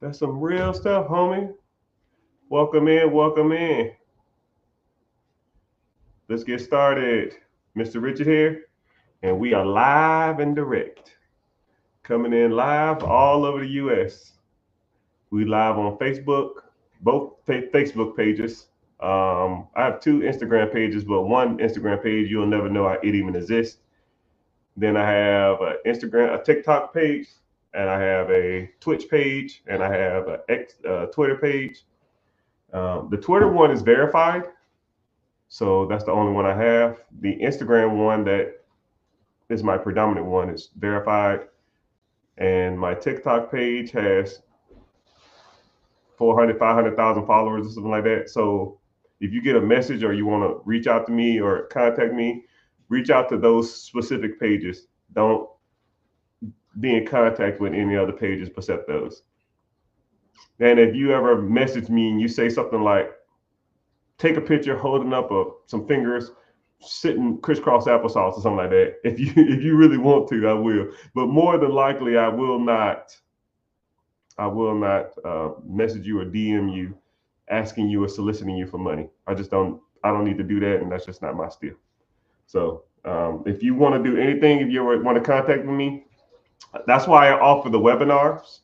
That's some real stuff, homie. Welcome in, welcome in. Let's get started. Mr. Richard here, and we are live and direct. Coming in live all over the US. We live on Facebook, both Facebook pages. I have two Instagram pages, but one Instagram page you'll never know it even exists. Then I have an Instagram, a TikTok page, and I have a Twitch page, and I have a Twitter page. The Twitter one is verified, so that's the only one I have. The Instagram one that is my predominant one is verified, and my TikTok page has 400, 500,000 followers or something like that. So if you get a message or you want to reach out to me or contact me, reach out to those specific pages. Don't be in contact with any other pages except those. And if you ever message me and you say something like, take a picture holding up some fingers, sitting crisscross applesauce or something like that. If you really want to, I will. But more than likely, I will not. I will not message you or DM you, asking you or soliciting you for money. I just don't. I don't need to do that, and that's just not my style. So if you want to do anything, if you want to contact me, that's why I offer the webinars,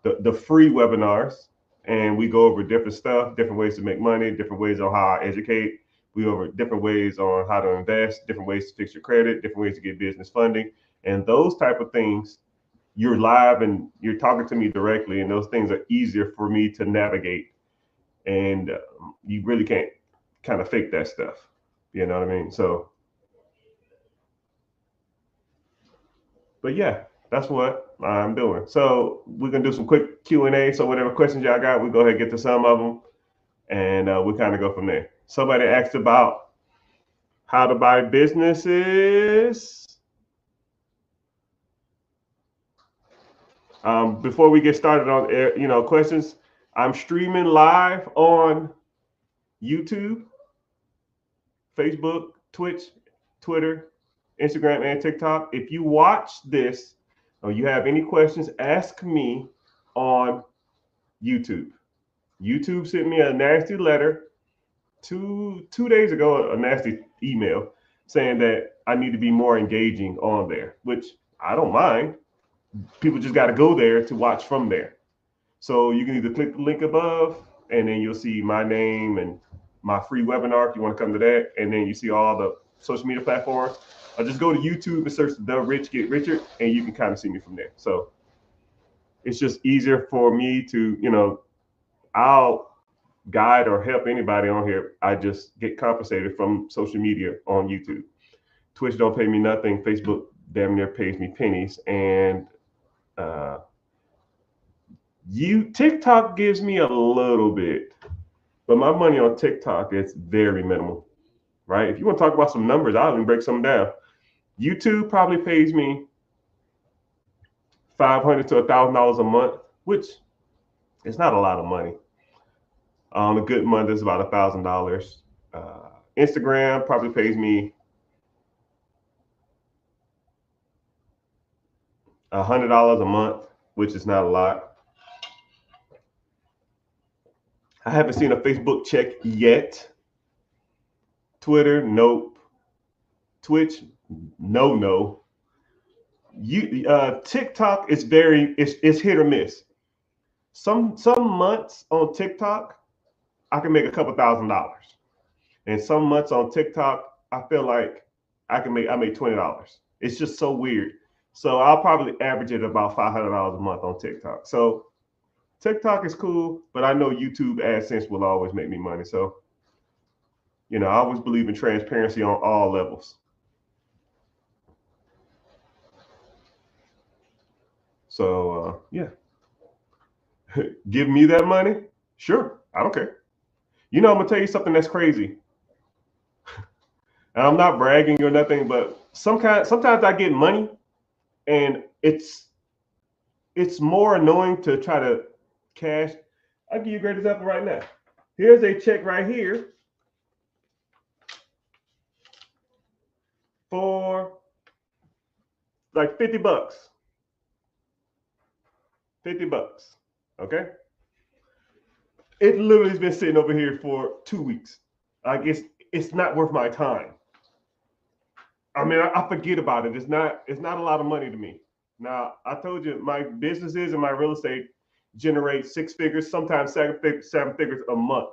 the free webinars, and we go over different stuff, different ways to make money, different ways on how I educate. We go over different ways on how to invest, different ways to fix your credit, different ways to get business funding, and those type of things. You're live and you're talking to me directly, and those things are easier for me to navigate. And you really can't kind of fake that stuff. You know what I mean? So, but yeah, that's what I'm doing. So we're gonna do some quick Q&A. So whatever questions y'all got, we go ahead and get to some of them, and we kind of go from there. Somebody asked about how to buy businesses. Before we get started on questions, I'm streaming live on YouTube, Facebook, Twitch, Twitter, Instagram, and TikTok. If you watch this or you have any questions, ask me on YouTube. YouTube sent me a nasty letter two days ago, a nasty email saying that I need to be more engaging on there, which I don't mind. People just got to go there to watch from there. So you can either click the link above, and then you'll see my name and my free webinar if you want to come to that, and then you see all the social media platforms. Or just go to YouTube and search "The Rich Get Richard," and you can kind of see me from there. So it's just easier for me to, I'll guide or help anybody on here. I just get compensated from social media on YouTube. Twitch don't pay me nothing. Facebook damn near pays me pennies, and uh, you TikTok gives me a little bit, but my money on TikTok is very minimal, right? If you want to talk about some numbers, I'll even break some down. YouTube probably pays me $500 to $1,000 a month, which is not a lot of money. On a good month, it's about $1,000. Instagram probably pays me $100 a month, which is not a lot. I haven't seen a Facebook check yet. Twitter, nope. Twitch, no. TikTok is it's hit or miss. Some months on TikTok, I can make a couple $1,000, and some months on TikTok, I feel like I make $20. It's just so weird. So I'll probably average it about $500 a month on TikTok. So TikTok is cool, but I know YouTube AdSense will always make me money. So I always believe in transparency on all levels. So yeah, give me that money. Sure, I don't care. I'm gonna tell you something that's crazy, and I'm not bragging or nothing, but sometimes I get money, and it's more annoying to try to cash. I'll give you a great example right now. Here's a check right here for like $50. $50. Okay. It literally has been sitting over here for 2 weeks. I guess it's not worth my time. I mean, I forget about it. It's not a lot of money to me. Now, I told you my businesses and my real estate generate six figures, sometimes seven figures a month.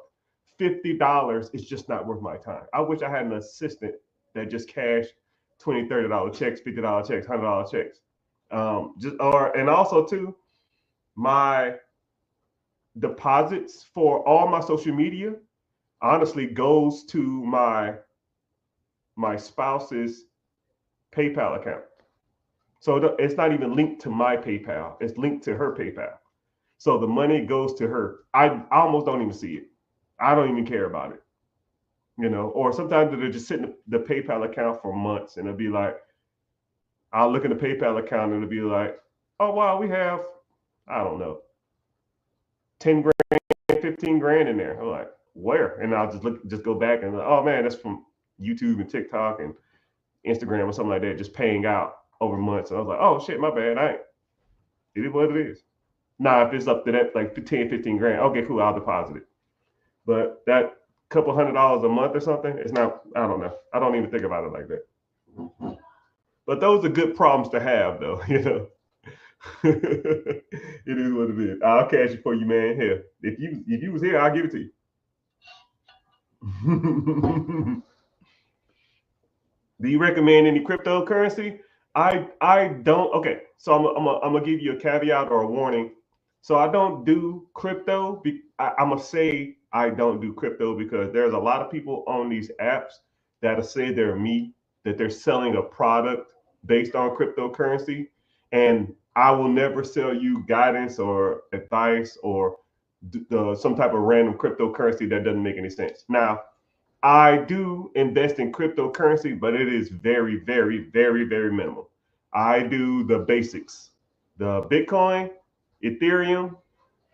$50 is just not worth my time. I wish I had an assistant that just cashed $20, $30 checks, $50 checks, $100 checks. And also too, my deposits for all my social media honestly goes to my spouse's PayPal account. So it's not even linked to my PayPal. It's linked to her PayPal. So the money goes to her. I almost don't even see it. I don't even care about it. Or sometimes they're just sitting in the PayPal account for months, and it'll be like, I'll look at the PayPal account and it'll be like, oh wow, we have, I don't know, 10 grand, 15 grand in there. I'm like, where? And I'll just go back and oh man, that's from YouTube and TikTok and Instagram or something like that, just paying out over months. And I was like, oh shit, my bad. It is what it is. Now, if it's up to that, like 10, 15 grand, okay, cool, I'll deposit it. But that couple $100 a month or something, it's not, I don't know. I don't even think about it like that. But those are good problems to have, though, It is what it is. I'll cash it for you, man. Here, if you was here, I'll give it to you. Do you recommend any cryptocurrency? I don't. Okay, so I'm gonna give you a caveat or a warning. So I don't do crypto. I'm gonna say I don't do crypto because there's a lot of people on these apps that say they're me, that they're selling a product based on cryptocurrency, and I will never sell you guidance or advice or some type of random cryptocurrency that doesn't make any sense. Now, I do invest in cryptocurrency, but it is very, very, very, very minimal. I do the basics, the Bitcoin, Ethereum,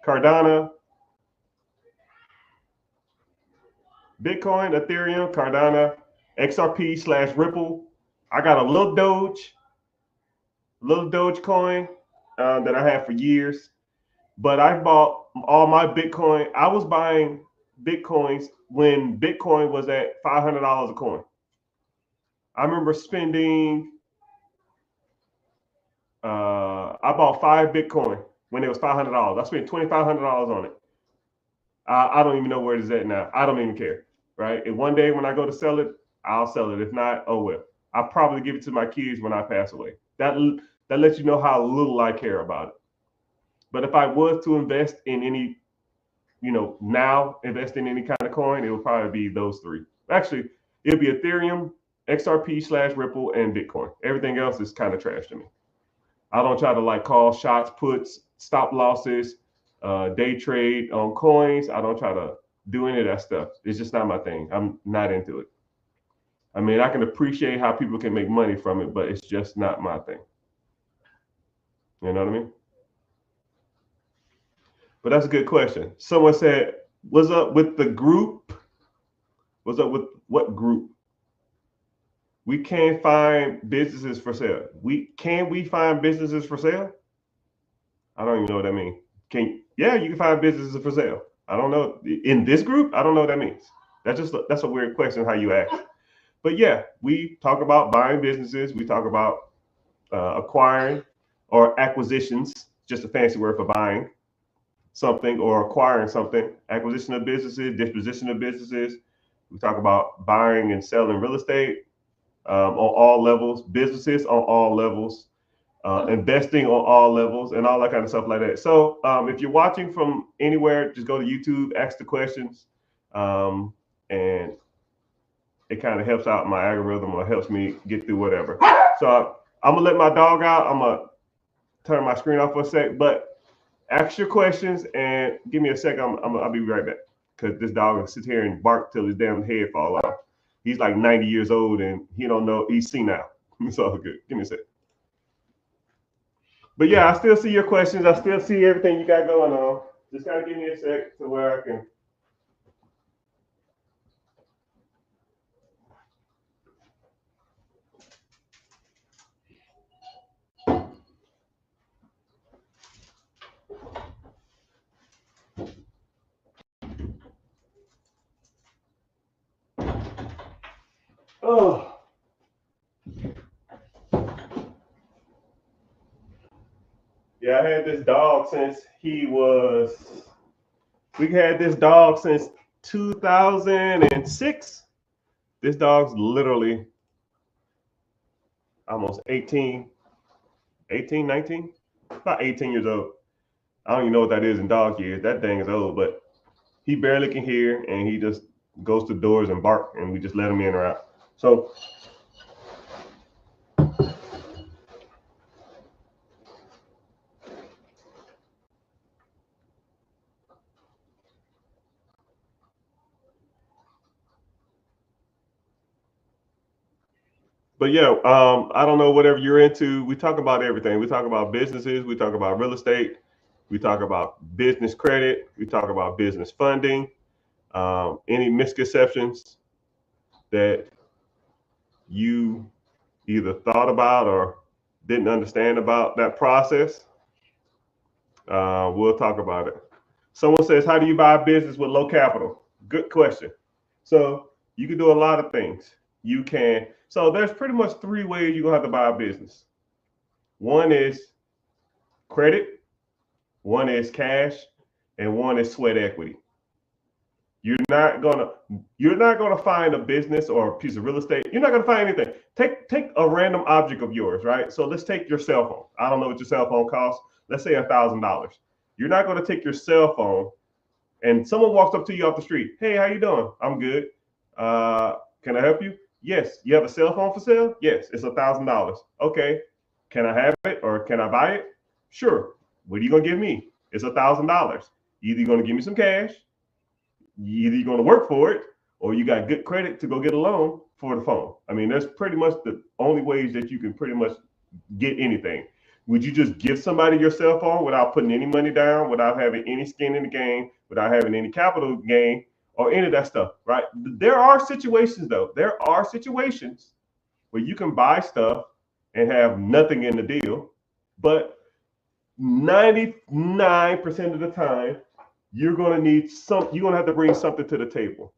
Cardano, Bitcoin, Ethereum, Cardano, XRP/Ripple. I got a little Dogecoin that I had for years, but I bought all my Bitcoin. I was buying Bitcoins when Bitcoin was at $500 a coin. I remember spending. I bought 5 Bitcoin when it was $500. I spent $2,500 on it. I don't even know where it is at now. I don't even care, right? And one day when I go to sell it, I'll sell it. If not, oh well. I'll probably give it to my kids when I pass away. That lets you know how little I care about it. But if I was to invest in any, now invest in any kind of coin, it would probably be those three. Actually, it'd be Ethereum, XRP/Ripple, and Bitcoin. Everything else is kind of trash to me. I don't try to like call shots, puts, stop losses, day trade on coins. I don't try to do any of that stuff. It's just not my thing. I'm not into it. I mean, I can appreciate how people can make money from it, but it's just not my thing. You know what I mean? But that's a good question. Someone said, what's up with the group? What's up with what group? We can't find businesses for sale. We find businesses for sale? I don't even know what that means. Yeah, you can find businesses for sale. I don't know. In this group, I don't know what that means. That's a weird question how you ask. But yeah, we talk about buying businesses. We talk about acquiring or acquisitions, just a fancy word for buying something or acquiring something. Acquisition of businesses, disposition of businesses. We talk about buying and selling real estate on all levels, businesses on all levels, investing on all levels, and all that kind of stuff like that. So if you're watching from anywhere, just go to YouTube, ask the questions, and it kind of helps out my algorithm or helps me get through whatever. So I'm gonna let my dog out. I'm gonna turn my screen off for a sec, but ask your questions and give me a sec. I'll be right back because this dog will sit here and bark till his damn head fall off. He's like 90 years old and he don't know. He's senile. It's all good. Give me a sec. But yeah, I still see your questions. I still see everything you got going on. Just gotta give me a sec to where I can. Oh. Yeah, I had this dog since we had this dog since 2006. This dog's literally almost 19, about 18 years old. I don't even know what that is in dog years. That thing is old, but he barely can hear, and he just goes to doors and bark, and we just let him in or out. So, but yeah, I don't know whatever you're into. We talk about everything. We talk about businesses. We talk about real estate. We talk about business credit. We talk about business funding. Any misconceptions that you either thought about or didn't understand about that process, we'll talk about it. Someone says, how do you buy a business with low capital? Good question. So you can do a lot of things. So there's pretty much three ways you're gonna have to buy a business. One is credit, one is cash, and one is sweat equity. You're not gonna find a business or a piece of real estate. You're not gonna find anything. Take a random object of yours, right? So let's take your cell phone. I don't know what your cell phone costs. Let's say $1,000. You're not gonna take your cell phone and someone walks up to you off the street. Hey, how you doing? I'm good. Can I help you? Yes. You have a cell phone for sale? Yes. It's $1,000. Okay. Can I have it or can I buy it? Sure. What are you gonna give me? It's $1,000. Either you're gonna give me some cash, either you're gonna work for it, or you got good credit to go get a loan for the phone. I mean, that's pretty much the only ways that you can pretty much get anything. Would you just give somebody your cell phone without putting any money down, without having any skin in the game, without having any capital gain, or any of that stuff, right? There are situations, though. There are situations where you can buy stuff and have nothing in the deal, but 99% of the time, you're going to have to bring something to the table.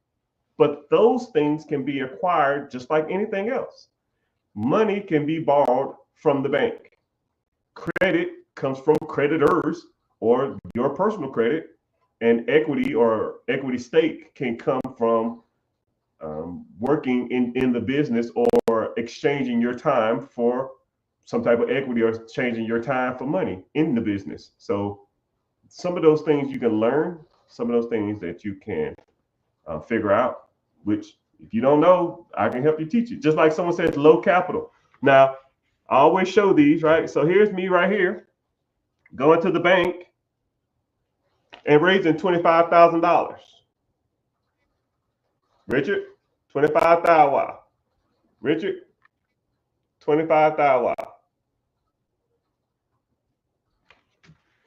But those things can be acquired just like anything else. Money can be borrowed from the bank. Credit comes from creditors or your personal credit, and equity or equity stake can come from working in the business or exchanging your time for some type of equity or changing your time for money in the business. So some of those things you can learn, some of those things that you can figure out, which if you don't know, I can help you teach it. Just like someone says, low capital. Now, I always show these, right? So here's me right here going to the bank and raising $25,000. Richard, 25,000. Wow. Richard, 25,000. Wow.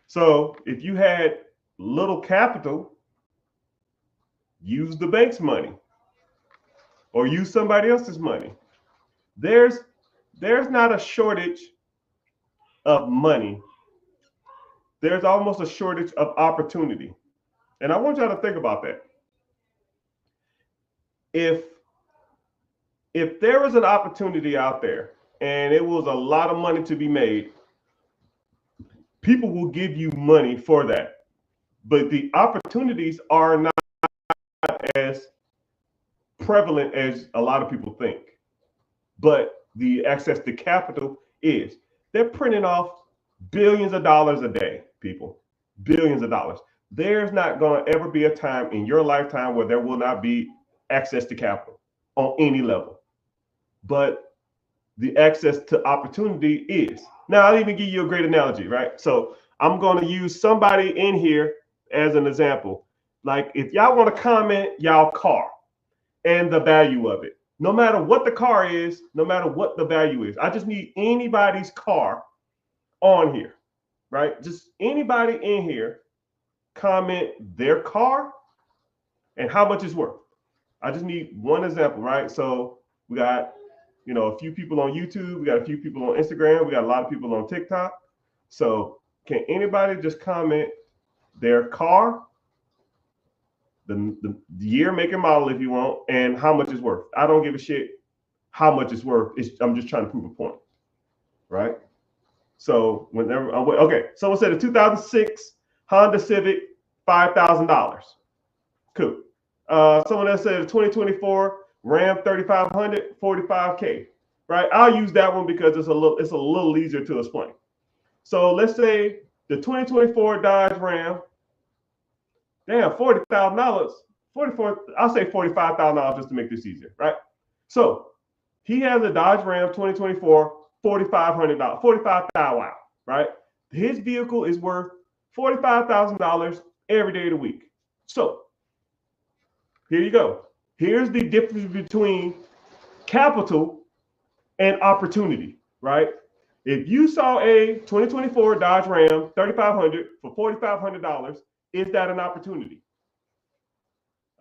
So if you had little capital, use the bank's money or use somebody else's money. There's not a shortage of money. There's almost a shortage of opportunity. And I want y'all to think about that. If there was an opportunity out there and it was a lot of money to be made, people will give you money for that. But the opportunities are not as prevalent as a lot of people think. But the access to capital is. They're printing off billions of dollars a day, people. Billions of dollars. There's not going to ever be a time in your lifetime where there will not be access to capital on any level. But the access to opportunity is. Now, I'll even give you a great analogy, right? So I'm going to use somebody in here as an example. Like if y'all want to comment y'all car and the value of it, no matter what the car is, no matter what the value is, I just need anybody's car on here, right? Just anybody in here comment their car and how much it's worth. I just need one example, right? So we got, a few people on YouTube. We got a few people on Instagram. We got a lot of people on TikTok. So can anybody just comment their car, the year, make, and model if you want, and how much it's worth? I don't give a shit how much it's worth. I'm just trying to prove a point, right? So whenever okay, someone said a 2006 Honda Civic, $5,000. Cool. Someone else said a 2024 Ram 3500, $45K. Right? I'll use that one because it's a little easier to explain. So let's say the 2024 Dodge Ram, damn, $40,000, I'll say $45,000 just to make this easier, right? So he has a Dodge Ram 2024, $4,500, $45,000, wow, right? His vehicle is worth $45,000 every day of the week. So here you go. Here's the difference between capital and opportunity, right? If you saw a 2024 Dodge Ram 3500 for $4,500, is that an opportunity?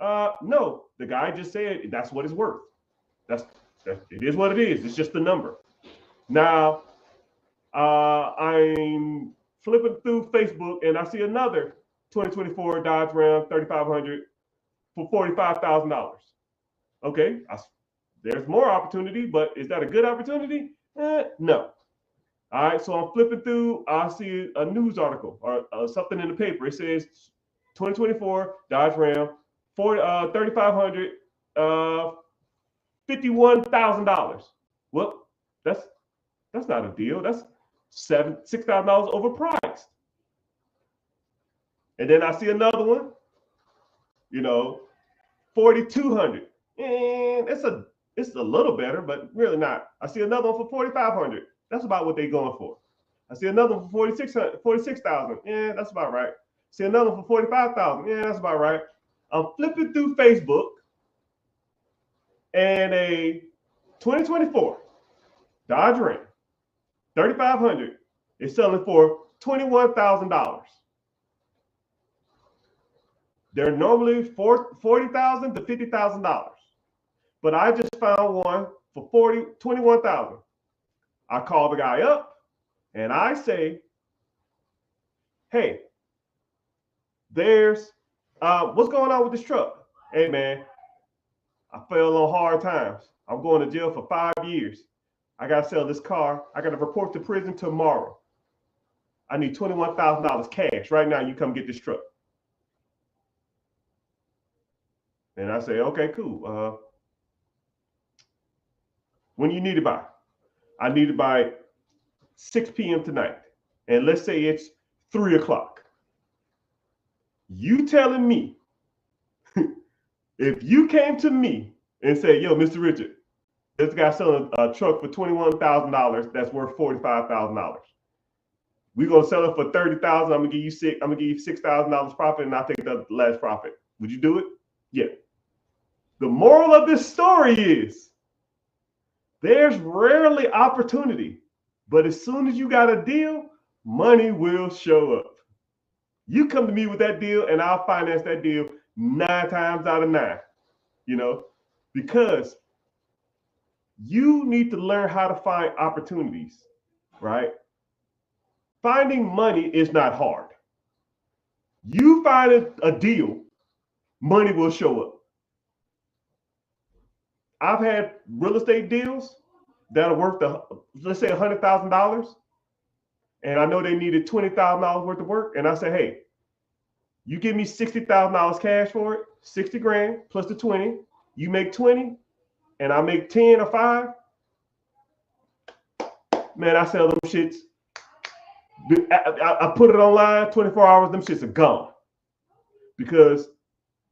No, the guy just said that's what it's worth. It is what it is. It's just the number. Now, I'm flipping through Facebook and I see another 2024 Dodge Ram 3500 for $45,000. Okay, there's more opportunity, but is that a good opportunity? No. All right, so I'm flipping through. I see a news article or something in the paper. It says 2024 Dodge Ram for 3,500, $51,000. Well, that's not a deal. That's $6,000 overpriced. And then I see another one, 4,200. And it's a little better, but really not. I see another one for 4,500. That's about what they're going for. I see another one for 46,000. Yeah, that's about right. See another one for 45,000. Yeah, that's about right. I'm flipping through Facebook, and a 2024 Dodge Ram 3,500 is selling for $21,000. They're normally $40,000 to $50,000, but I just found one for $21,000. I call the guy up and I say, "Hey, there's what's going on with this truck? Hey man, I fell on hard times. I'm going to jail for 5 years. I gotta sell this car. I gotta report to prison tomorrow. I need $21,000 cash right now. You come get this truck." And I say, "Okay, cool. When you need it by?" "I need it by 6 p.m. tonight. And let's say it's 3 o'clock. You telling me, if you came to me and said, 'Yo, Mr. Richard, this guy selling a truck for $21,000 that's worth $45,000. We're gonna sell it for $30,000. I'm gonna give you $6,000 profit, and I'll take the last profit.' Would you do it?" Yeah. The moral of this story is there's rarely opportunity, but as soon as you got a deal, money will show up. You come to me with that deal and I'll finance that deal 9 times out of 9, because you need to learn how to find opportunities, right? Finding money is not hard. You find a deal, money will show up. I've had real estate deals that are worth, let's say, $100,000. And I know they needed $20,000 worth of work. And I say, "Hey, you give me $60,000 cash for it, 60 grand plus the 20. You make 20 and I make 10 or 5. Man, I sell them shits. I put it online, 24 hours, them shits are gone." Because,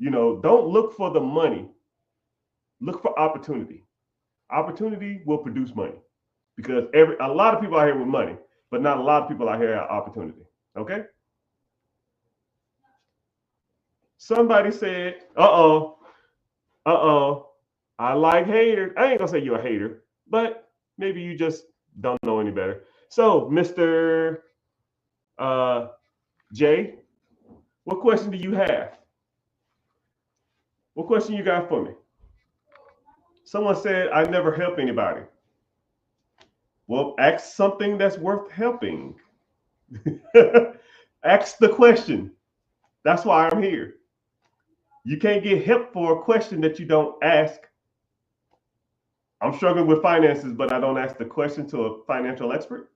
don't look for the money. Look for opportunity. Opportunity will produce money, because a lot of people out here with money, but not a lot of people out here have opportunity. Okay. Somebody said, I like haters. I ain't gonna say you're a hater, but maybe you just don't know any better. So, Mr. Jay, what question do you have? What question you got for me? Someone said, "I never help anybody." Well, ask something that's worth helping. Ask the question. That's why I'm here. You can't get help for a question that you don't ask. I'm struggling with finances, but I don't ask the question to a financial expert.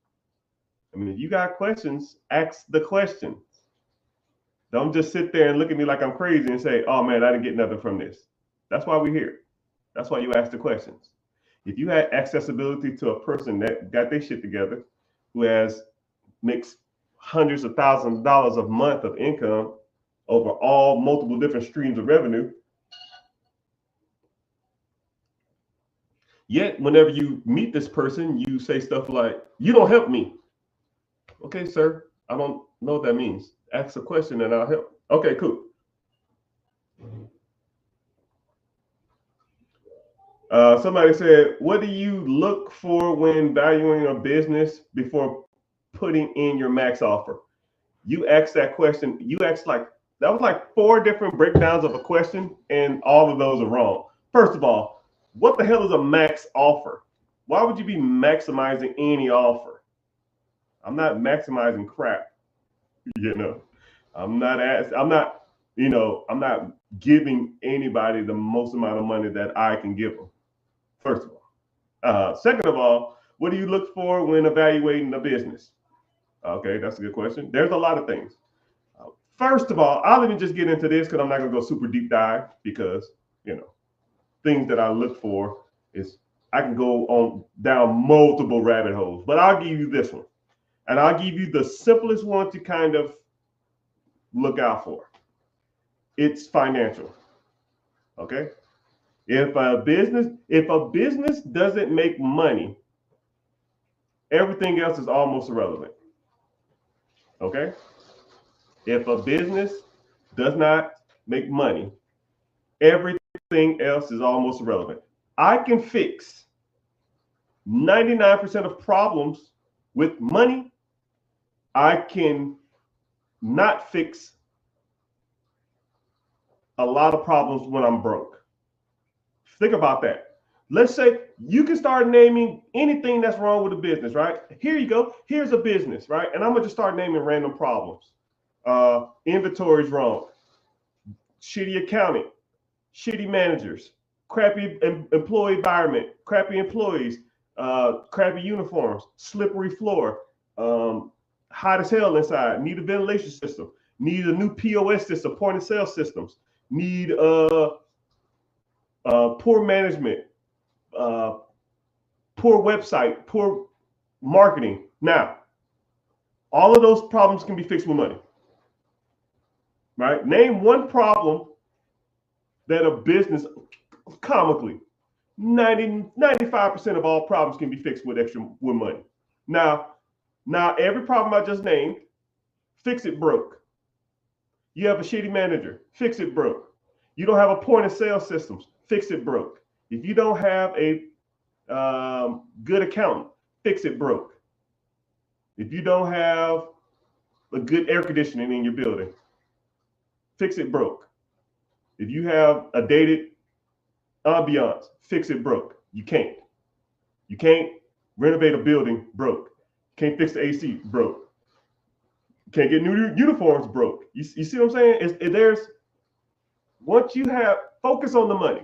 I mean, if you got questions, ask the question. Don't just sit there and look at me like I'm crazy and say, oh man, I didn't get nothing from this. That's why we're here. That's why you ask the questions. If you had accessibility to a person that got their shit together, who makes hundreds of thousands of dollars a month of income over all multiple different streams of revenue, yet whenever you meet this person, you say stuff like, you don't help me. Okay, sir, I don't know what that means. Ask a question and I'll help. Okay, cool. Somebody said, what do you look for when valuing a business before putting in your max offer? You asked that question. You asked that was like 4 different breakdowns of a question, and all of those are wrong. First of all, what the hell is a max offer? Why would you be maximizing any offer? I'm not maximizing crap. You know, I'm not giving anybody the most amount of money that I can give them. First of all. Second of all, what do you look for when evaluating a business? Okay, that's a good question. There's a lot of things. First of all, I'll even just get into this because I'm not going to go super deep dive because, things that I look for is I can go on down multiple rabbit holes, but I'll give you this one. And I'll give you the simplest one to kind of look out for. It's financial. Okay? If a business doesn't make money, everything else is almost irrelevant. Okay? If a business does not make money, everything else is almost irrelevant. I can fix 99% of problems with money. I can not fix a lot of problems when I'm broke. Think about that. Let's say you can start naming anything that's wrong with a business, right? Here you go. Here's a business, right? And I'm going to just start naming random problems. Inventory's wrong. Shitty accounting. Shitty managers. Crappy employee environment. Crappy employees. Crappy uniforms. Slippery floor. Hot as hell inside. Need a ventilation system. Need a new POS system, point of sale systems. Need poor management, poor website, poor marketing. Now, all of those problems can be fixed with money, right? Name one problem that a business, comically, 95% of all problems can be fixed with money. Now every problem I just named, fix it broke. You have a shitty manager, fix it broke. You don't have a point of sale systems, fix it broke. If you don't have a good accountant, fix it broke. If you don't have a good air conditioning in your building, fix it broke. If you have a dated ambiance, fix it broke. You can't. You can't renovate a building, broke. Can't fix the AC, broke. Can't get new uniforms, broke. You see what I'm saying? Once you have, focus on the money.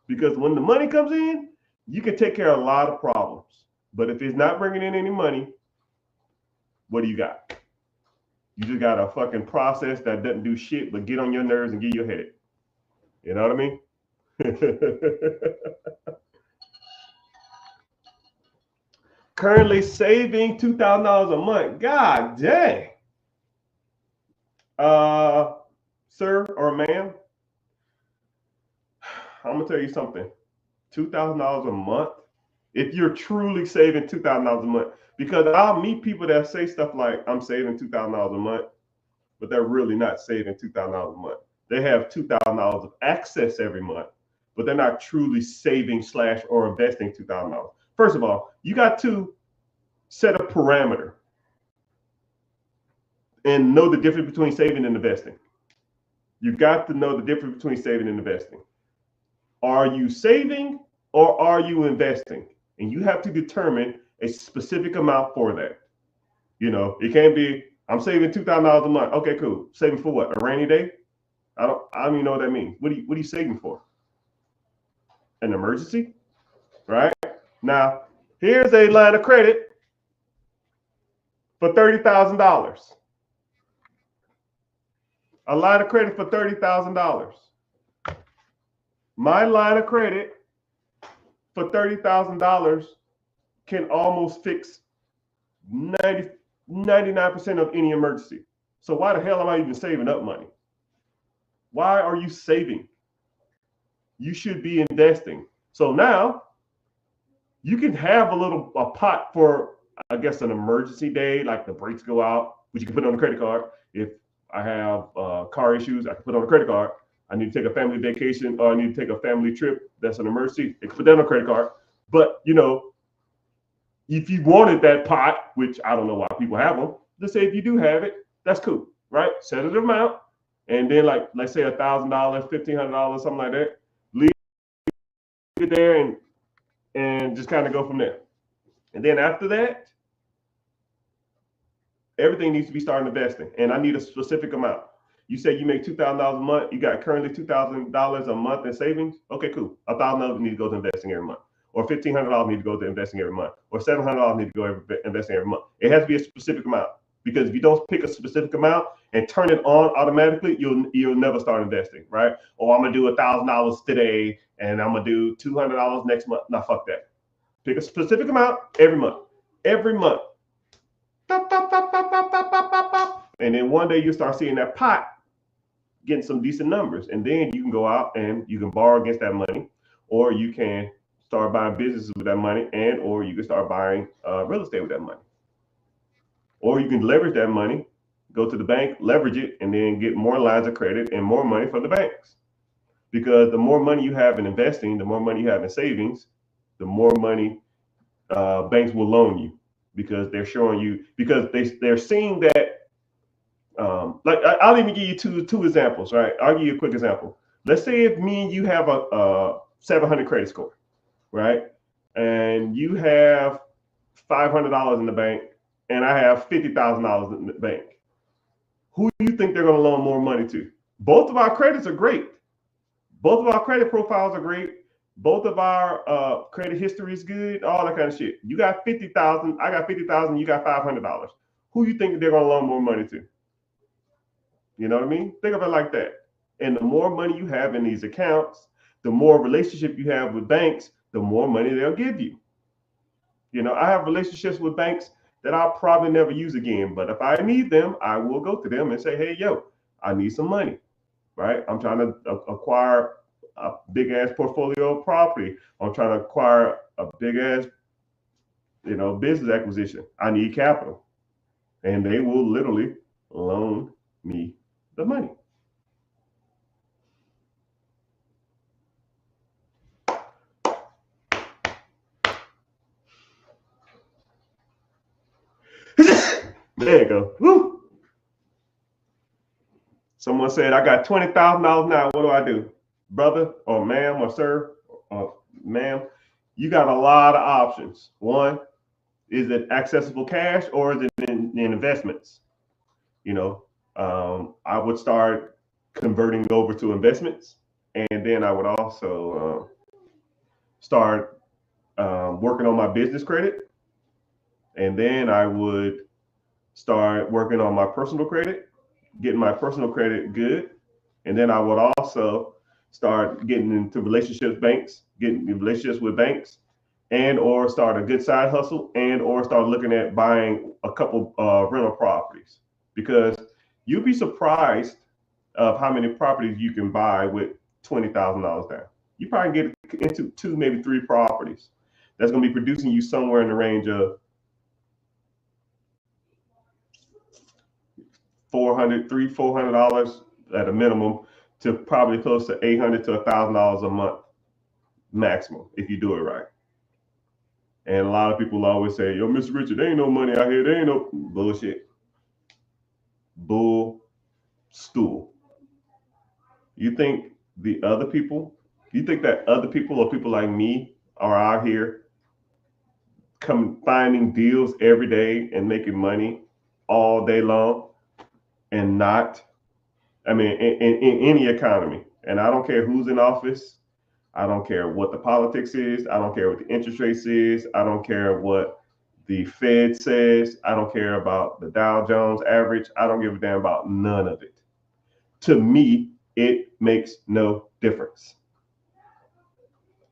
Because when the money comes in, you can take care of a lot of problems. But if it's not bringing in any money, what do you got? You just got a fucking process that doesn't do shit but get on your nerves and give you a headache. You know what I mean? Currently saving $2,000 a month. God dang. Sir or ma'am, I'm gonna tell you something. $2,000 a month, if you're truly saving $2,000 a month, because I'll meet people that say stuff like, I'm saving $2,000 a month, but they're really not saving $2,000 a month. They have $2,000 of access every month, but they're not truly saving / or investing $2,000. First of all, you got to set a parameter and know the difference between saving and investing. You got to know the difference between saving and investing. Are you saving or are you investing? And you have to determine a specific amount for that. It can't be, I'm saving $2,000 a month. Okay, cool. Saving for what? A rainy day? I don't even know what that means. What are you saving for? An emergency? right? Now, here's a line of credit for $30,000. A line of credit for $30,000. My line of credit for $30,000 can almost fix 99% of any emergency. So why the hell am I even saving up money? Why are you saving? You should be investing. So now you can have a pot for, I guess, an emergency day, like the brakes go out, which you can put on the credit card. If I have car issues, I can put on a credit card. I need to take a family vacation, or I need to take a family trip. That's an emergency. I can put that on a credit card. But if you wanted that pot, which I don't know why people have them, just say if you do have it, that's cool, right? Set an amount, and then let's say $1,000, $1,500, something like that. Leave it there and just kind of go from there. And then after that, everything needs to be starting investing. And I need a specific amount. You say you make $2,000 a month. You got currently $2,000 a month in savings. Okay, cool. $1,000 need to go to investing every month, or $1,500 need to go to investing every month, or $700 need to go investing every month. It has to be a specific amount, because if you don't pick a specific amount and turn it on automatically, you'll never start investing, right? Or I'm gonna do $1,000 today, and I'm gonna do $200 next month. Nah, fuck that. Pick a specific amount every month. Every month. And then one day you start seeing that pot getting some decent numbers, and then you can go out and you can borrow against that money, or you can start buying businesses with that money, and or you can start buying real estate with that money, or you can leverage that money, go to the bank, leverage it, and then get more lines of credit and more money from the banks. Because the more money you have in investing, the more money you have in savings, the more money banks will loan you, because they're showing you, because they're seeing that. I'll even give you two examples, right? I'll give you a quick example. Let's say if me and you have a 700 credit score, right? And you have $500 in the bank, and I have $50,000 in the bank. Who do you think they're going to loan more money to? Both of our credits are great. Both of our credit profiles are great. Both of our credit history is good. All that kind of shit. You got 50,000. I got 50,000. You got $500. Who do you think they're going to loan more money to? You know what I mean? Think of it like that. And the more money you have in these accounts, the more relationship you have with banks, the more money they'll give you. I have relationships with banks that I'll probably never use again. But if I need them, I will go to them and say, hey, yo, I need some money, right? I'm trying to acquire a big ass portfolio of property. I'm trying to acquire a big ass, business acquisition. I need capital. And they will literally loan me the money. There you go. Woo. Someone said, I got $20,000 now. What do I do? Brother or ma'am or sir or ma'am, you got a lot of options. One, is it accessible cash, or is it in investments? I would start converting over to investments, and then I would also start working on my business credit, and then I would start working on my personal credit, getting my personal credit good, and then I would also start getting into getting relationships with banks, and or start a good side hustle, and or start looking at buying a couple rental properties, because you'd be surprised of how many properties you can buy with $20,000 down. You probably get into 2, maybe 3 properties that's going to be producing you somewhere in the range of $400 at a minimum, to probably close to $800 to $1,000 a month maximum, if you do it right. And a lot of people always say, yo, Mr. Richard, there ain't no money out here. There ain't no bullshit. Bull stool. You think that other people or people like me are out here finding deals every day and making money all day long, and not, in any economy, and I don't care who's in office, I don't care what the politics is. I don't care what the interest rates is. I don't care what the Fed says. I don't care about the Dow Jones average. I don't give a damn about none of it. To me, it makes no difference.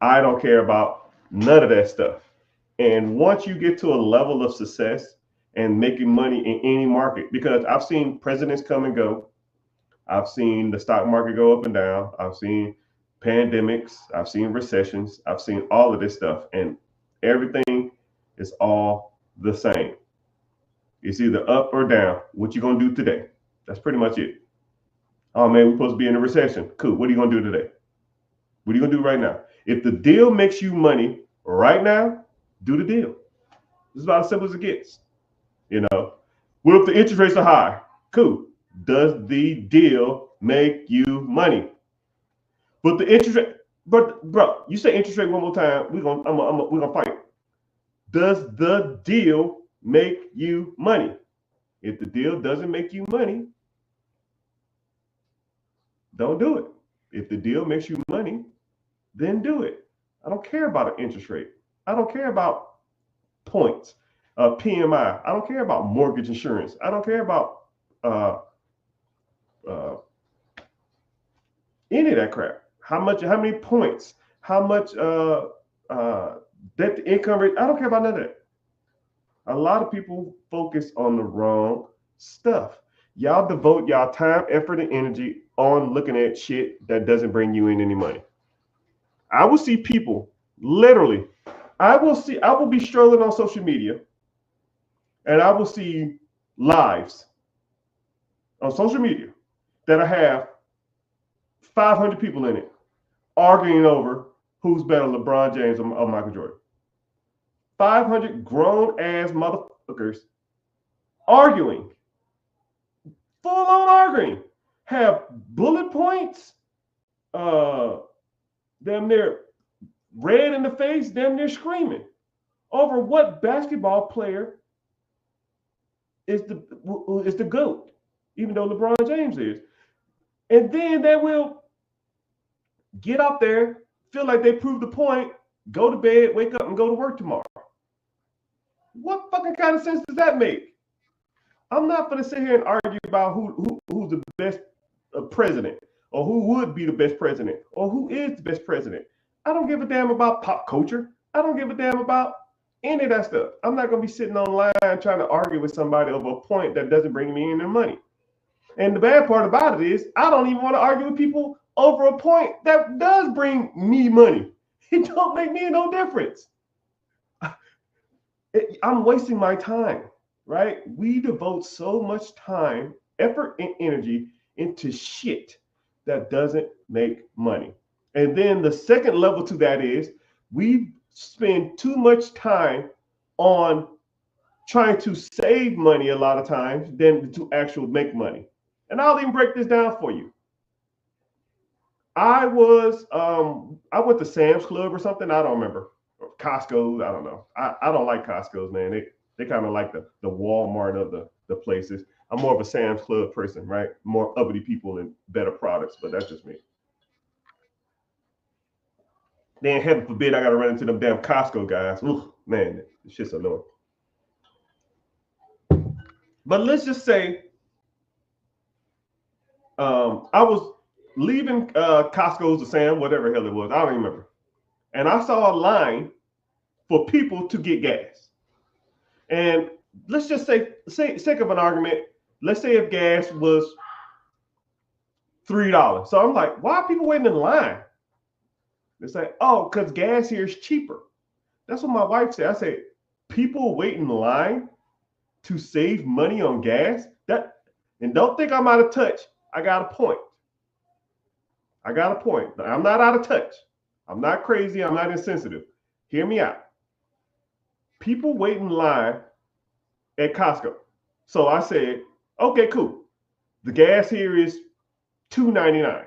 I don't care about none of that stuff. And once you get to a level of success and making money in any market, because I've seen presidents come and go, I've seen the stock market go up and down, I've seen pandemics, I've seen recessions, I've seen all of this stuff, and everything is all the same. It's either up or down. What you gonna do today? That's pretty much it. Oh man, we're supposed to be in a recession. Cool. What are you gonna do today? What are you gonna do right now? If the deal makes you money right now, do the deal. It's about as simple as it gets. You know, what if the interest rates are high? Cool. Does the deal make you money? But the interest rate, but bro, you say interest rate one more time, we're gonna fight. Does the deal make you money? If the deal doesn't make you money, don't do it. If the deal makes you money, then do it. I don't care about an interest rate. I don't care about points, PMI. I don't care about mortgage insurance. I don't care about uh, uh, any of that crap. How many points? How much debt to income rate? I don't care about none of that. A lot of people focus on the wrong stuff. Y'all devote y'all time, effort, and energy on looking at shit that doesn't bring you in any money. I will see people literally. I will be strolling on social media, and I will see lives on social media that I have 500 people in it arguing over who's better, LeBron James or Michael Jordan. 500 grown ass motherfuckers arguing, full on arguing, have bullet points, damn near red in the face, damn near screaming over what basketball player is the GOAT, even though LeBron James is. And then they will get up there, feel like they proved the point, go to bed, wake up, and go to work tomorrow. What fucking kind of sense does that make? I'm not going to sit here and argue about who's the best president, or who would be the best president, or who is the best president. I don't give a damn about pop culture. I don't give a damn about any of that stuff. I'm not going to be sitting online trying to argue with somebody over a point that doesn't bring me any money. And the bad part about it is I don't even want to argue with people over a point that does bring me money. It don't make me no difference. I'm wasting my time, right? We devote so much time, effort, and energy into shit that doesn't make money. And then the second level to that is we spend too much time on trying to save money a lot of times than to actually make money. And I'll even break this down for you. I went to Sam's Club or something. I don't remember. Costco. I don't know. I don't like Costco's, man. They kind of like the Walmart of the places. I'm more of a Sam's Club person, right? More uppity people and better products, but that's just me. Then heaven forbid I got to run into them damn Costco guys. Ooh, man, this shit's annoying. But let's just say I was leaving Costco's or Sam, whatever the hell it was. I don't even remember. And I saw a line for people to get gas. And let's just say sake of an argument, let's say if gas was $3. So I'm like, why are people waiting in line? They say, oh, because gas here is cheaper. That's what my wife said. I said, people wait in line to save money on gas? And don't think I'm out of touch. I got a point. I'm not out of touch. I'm not crazy. I'm not insensitive. Hear me out. People wait in line at Costco. So I said, okay, cool. The gas here is $2.99.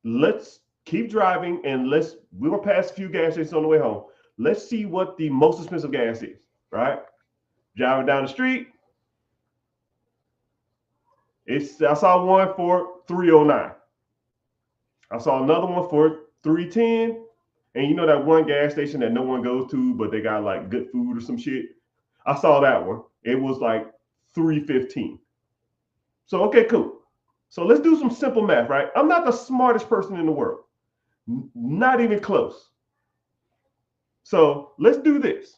Let's keep driving and we're gonna pass a few gas stations on the way home. Let's see what the most expensive gas is, right? Driving down the street. I saw one for $3.09. I saw another one for 310. And you know that one gas station that no one goes to, but they got like good food or some shit? I saw that one. It was like 315. So, okay, cool. So let's do some simple math, right? I'm not the smartest person in the world. Not even close. So let's do this.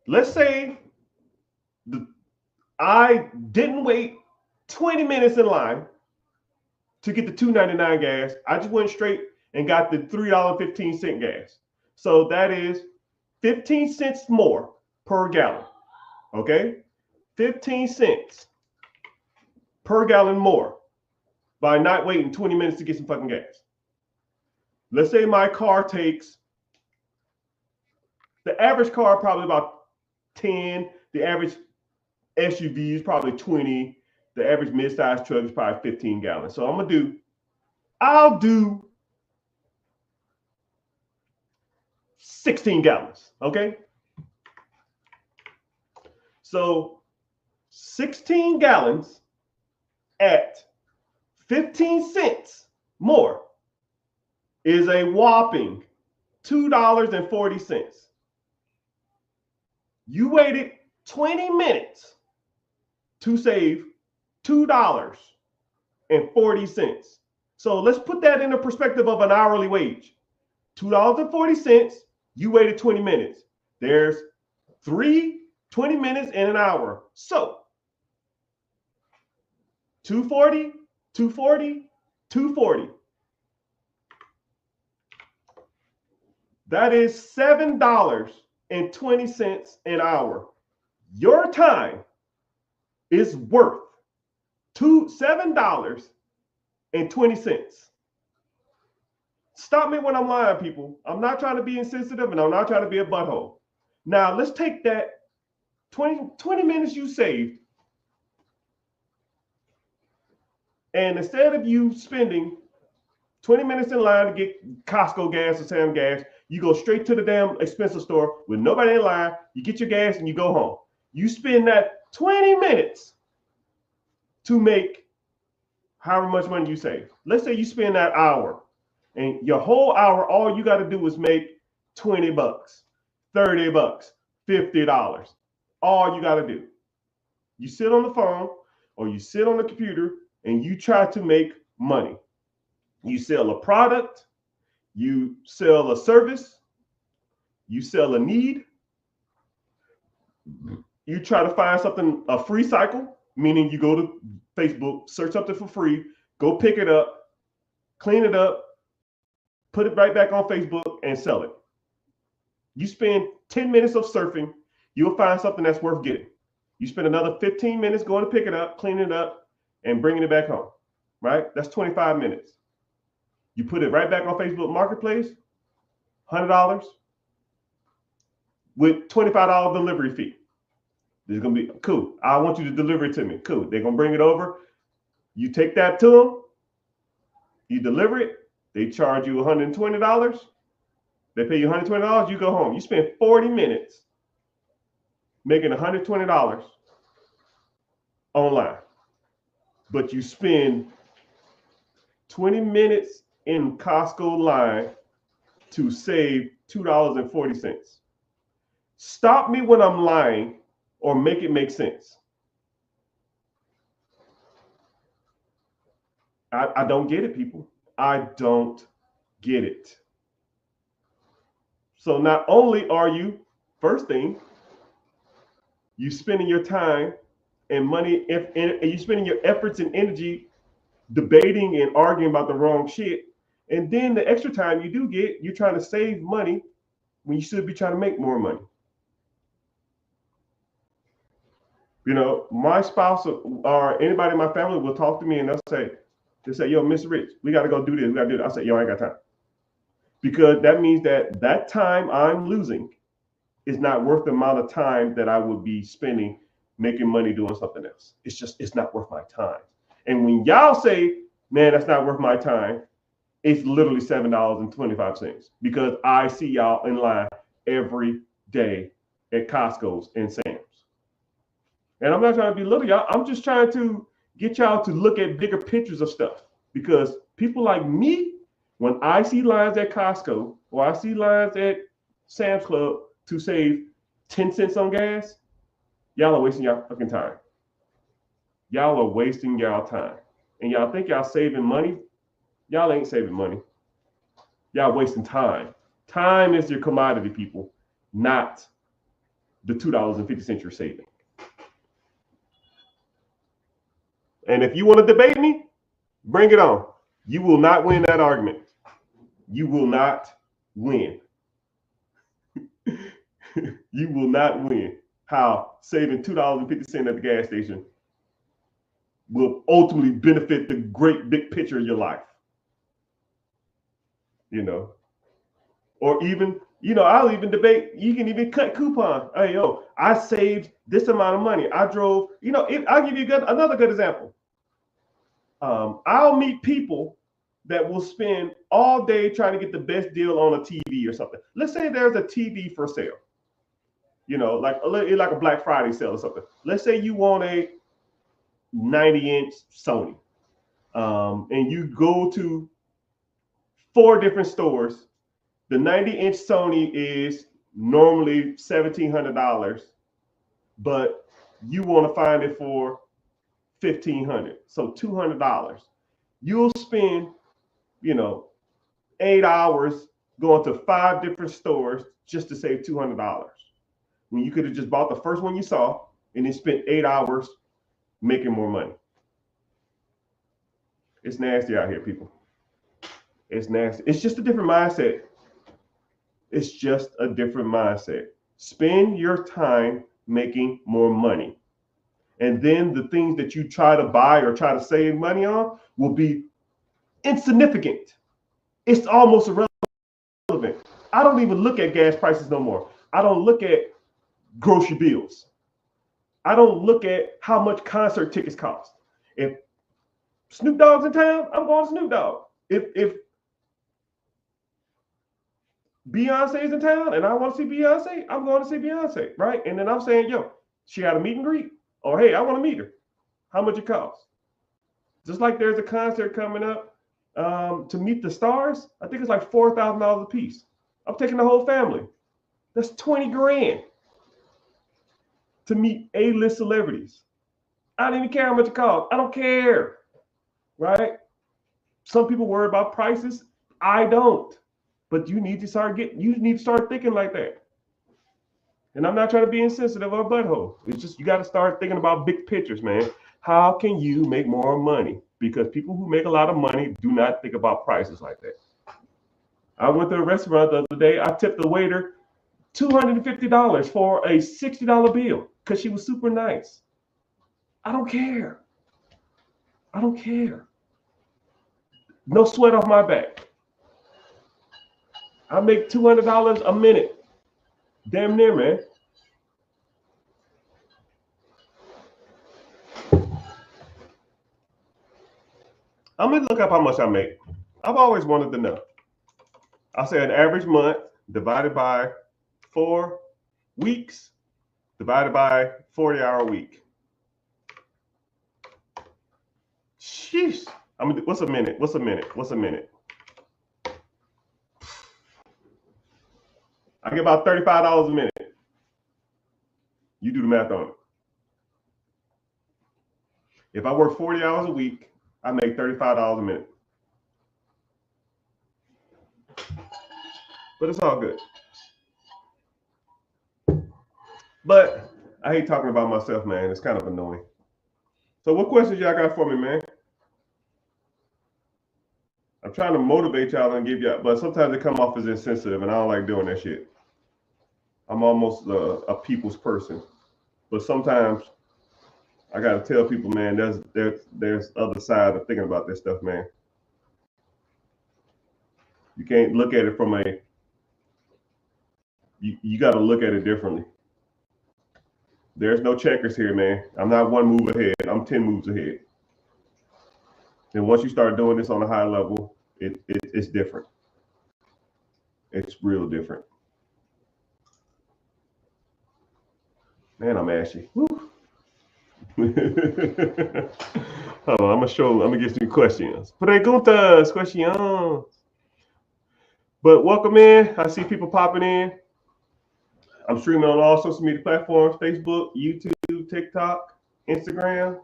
Let's say I didn't wait 20 minutes in line to get the $2.99 gas. I just went straight and got the $3.15 gas. So that is 15 cents more per gallon. Okay? 15 cents per gallon more by not waiting 20 minutes to get some fucking gas. Let's say my car takes, the average car probably about 10, the average SUV is probably 20, the average mid-sized truck is probably 15 gallons. So I'll do 16 gallons, okay? So 16 gallons at 15 cents more is a whopping $2.40. You waited 20 minutes to save $2.40. So let's put that in the perspective of an hourly wage. $2.40, you waited 20 minutes. There's 20 minutes in an hour. So 240, 240, 240. That is $7.20 an hour. Your time is worth $7.20. Stop me when I'm lying, people. I'm not trying to be insensitive and I'm not trying to be a butthole. Now, let's take that 20 minutes you saved, and instead of you spending 20 minutes in line to get Costco gas or Sam gas, you go straight to the damn expensive store with nobody in line, you get your gas and you go home. You spend that 20 minutes to make however much money you save. Let's say you spend that hour, and your whole hour, all you got to do is make 20 bucks, 30 bucks, $50. All you got to do. You sit on the phone or you sit on the computer and you try to make money. You sell a product, you sell a service, you sell a need. You try to find something, a free cycle, meaning you go to Facebook, search something for free, go pick it up, clean it up, put it right back on Facebook and sell it. You spend 10 minutes of surfing, you'll find something that's worth getting. You spend another 15 minutes going to pick it up, cleaning it up, and bringing it back home, right? That's 25 minutes. You put it right back on Facebook Marketplace, $100 with $25 delivery fee. It's going to be cool. I want you to deliver it to me. Cool. They're going to bring it over. You take that to them. You deliver it. They charge you $120. They pay you $120. You go home. You spend 40 minutes making $120 online. But you spend 20 minutes in Costco line to save $2.40. Stop me when I'm lying or make it make sense. I don't get it, people. I don't get it. So not only are you, first thing, you spending your time and money, and you spending your efforts and energy debating and arguing about the wrong shit. And then the extra time you do get, you're trying to save money when you should be trying to make more money. You know, my spouse or anybody in my family will talk to me and they'll say, yo, Mr. Rich, we got to go do this. We got to do that. I say, yo, I ain't got time. Because that means that time I'm losing is not worth the amount of time that I would be spending making money doing something else. It's not worth my time. And when y'all say, man, that's not worth my time, it's literally $7.25 because I see y'all in line every day at Costco's and Sam's. And I'm not trying to belittle y'all. I'm just trying to get y'all to look at bigger pictures of stuff because People like me, when I see lines at Costco or I see lines at Sam's Club to save 10 cents on gas, y'all are wasting y'all fucking time. Y'all are wasting y'all time. And y'all think y'all saving money? Y'all ain't saving money. Y'all wasting time. Time is your commodity, people, not the $2.50 you're saving. And if you want to debate me, bring it on. You will not win that argument. You will not win. You will not win. How saving $2.50 at the gas station will ultimately benefit the great big picture of your life. You know, or even, I'll even debate, you can even cut coupon. Hey, yo, I saved this amount of money. I drove, I'll give you another good example. I'll meet people that will spend all day trying to get the best deal on a TV or something. Let's say there's a TV for sale, like a Black Friday sale or something. Let's say you want a 90-inch Sony, and you go to 4 different stores. The 90-inch Sony is normally $1,700, but you want to find it for $1,500, so $200. You'll spend, 8 hours going to 5 different stores just to save $200. When you could have just bought the first one you saw and then spent 8 hours making more money. It's nasty out here, people. It's nasty. It's just a different mindset. It's just a different mindset. Spend your time making more money. And then the things that you try to buy or try to save money on will be insignificant. It's almost irrelevant. I don't even look at gas prices no more. I don't look at grocery bills. I don't look at how much concert tickets cost. If Snoop Dogg's in town, I'm going to Snoop Dogg. If Beyonce's in town and I want to see Beyonce, I'm going to see Beyonce, right? And then I'm saying, yo, she had a meet and greet. Or, hey, I want to meet her. How much it costs? Just like there's a concert coming up to meet the stars. I think it's like $4,000 a piece. I'm taking the whole family. That's 20 grand to meet A-list celebrities. I don't even care how much it costs. I don't care, right? Some people worry about prices. I don't. But you need to start thinking like that. And I'm not trying to be insensitive or a butthole. It's just you got to start thinking about big pictures, man. How can you make more money? Because people who make a lot of money do not think about prices like that. I went to a restaurant the other day. I tipped the waiter $250 for a $60 bill because she was super nice. I don't care. I don't care. No sweat off my back. I make $200 a minute. Damn near, man. I'm gonna look up how much I make. I've always wanted to know. I'll say an average month divided by 4 weeks divided by 40-hour week. Sheesh. What's a minute? What's a minute? What's a minute? I get about $35 a minute. You do the math on it. If I work 40 hours a week, I make $35 a minute. But it's all good. But I hate talking about myself, man. It's kind of annoying. So what questions y'all got for me, man? I'm trying to motivate y'all and give y'all, but sometimes it come off as insensitive, and I don't like doing that shit. I'm almost a people's person, but sometimes I gotta tell people, man, there's other side of thinking about this stuff, man. You can't look at it from you got to look at it differently. There's no checkers here, man. I'm not 1 move ahead. I'm 10 moves ahead. And once you start doing this on a high level, it's different. It's real different. Man, I'm ashy. Hold on, I'm gonna get some questions. Preguntas, questions. But welcome in. I see people popping in. I'm streaming on all social media platforms: Facebook, YouTube, TikTok, Instagram,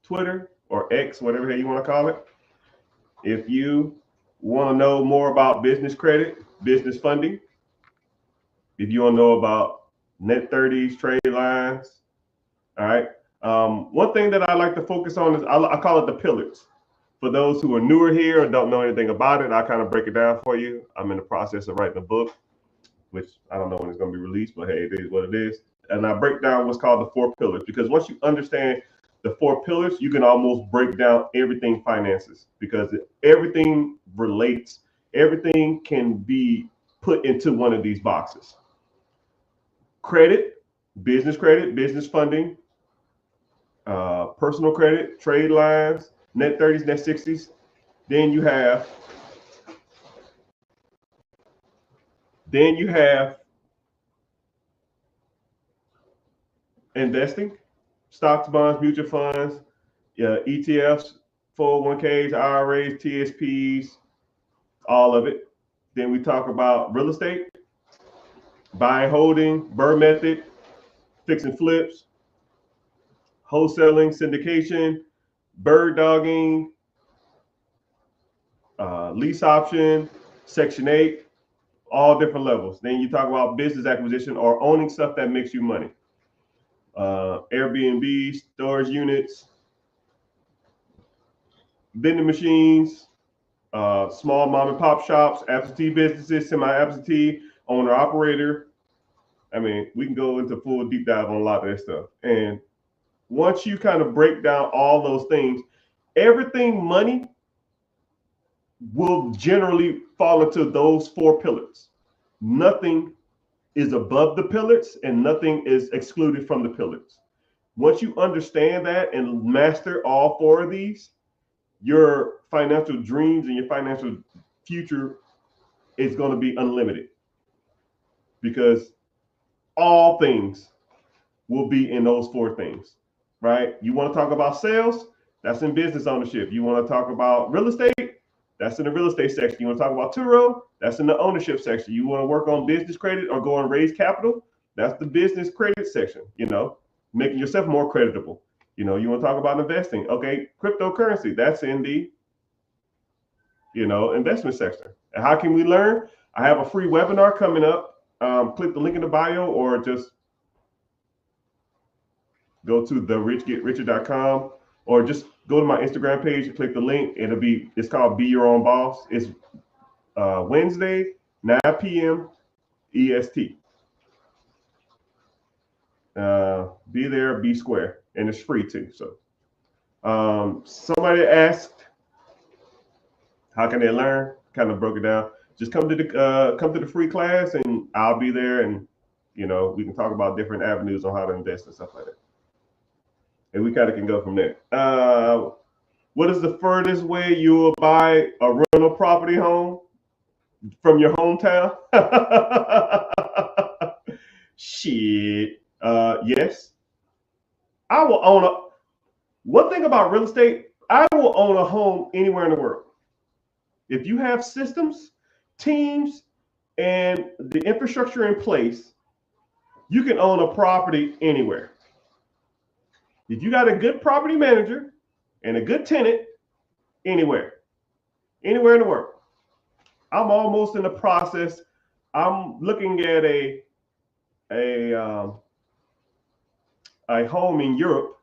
Twitter, or X, whatever you want to call it. If you want to know more about business credit, business funding, if you want to know about net 30s, trade lines, all right. One thing that I like to focus on is I call it the pillars. For those who are newer here and don't know anything about it, I kind of break it down for you. I'm in the process of writing a book, which I don't know when it's going to be released, but hey, it is what it is. And I break down what's called the four pillars because once you understand the four pillars, you can almost break down everything finances because everything relates, everything can be put into one of these boxes. Credit, business funding, personal credit, trade lines, net 30s, net 60s. Then you have investing, stocks, bonds, mutual funds, ETFs, 401ks, IRAs, TSPs, all of it. Then we talk about real estate, buying, holding, Burr method, fix and flips, wholesaling, syndication, bird dogging, lease option, Section 8, all different levels. Then you talk about business acquisition or owning stuff that makes you money. Airbnb, storage units, vending machines, small mom and pop shops, absentee businesses, semi-absentee, owner operator. I mean, we can go into full deep dive on a lot of that stuff. And once you kind of break down all those things, everything money will generally fall into those four pillars. Nothing is above the pillars and nothing is excluded from the pillars. Once you understand that and master all four of these, your financial dreams and your financial future is going to be unlimited because all things will be in those four things, right? You want to talk about sales? That's in business ownership. You want to talk about real estate? That's in the real estate section. You want to talk about Turo? That's in the ownership section. You want to work on business credit or go and raise capital? That's the business credit section, making yourself more creditable. You want to talk about investing. Okay, cryptocurrency, that's in the, investment section. And how can we learn? I have a free webinar coming up. Click the link in the bio or just go to therichgetricher.com or just go to my Instagram page and click the link. It's called Be Your Own Boss. It's Wednesday, 9 p.m. EST. Be there, be square, and it's free too. So somebody asked, how can they learn? Kind of broke it down. Just come to the free class, and I'll be there, and we can talk about different avenues on how to invest and stuff like that. And we kind of can go from there. What is the furthest way you will buy a rental property home from your hometown? Shit. Yes. I will own one thing about real estate, I will own a home anywhere in the world. If you have systems, teams, and the infrastructure in place, you can own a property anywhere. If you got a good property manager and a good tenant, anywhere in the world. I'm almost in the process. I'm looking at a home in Europe.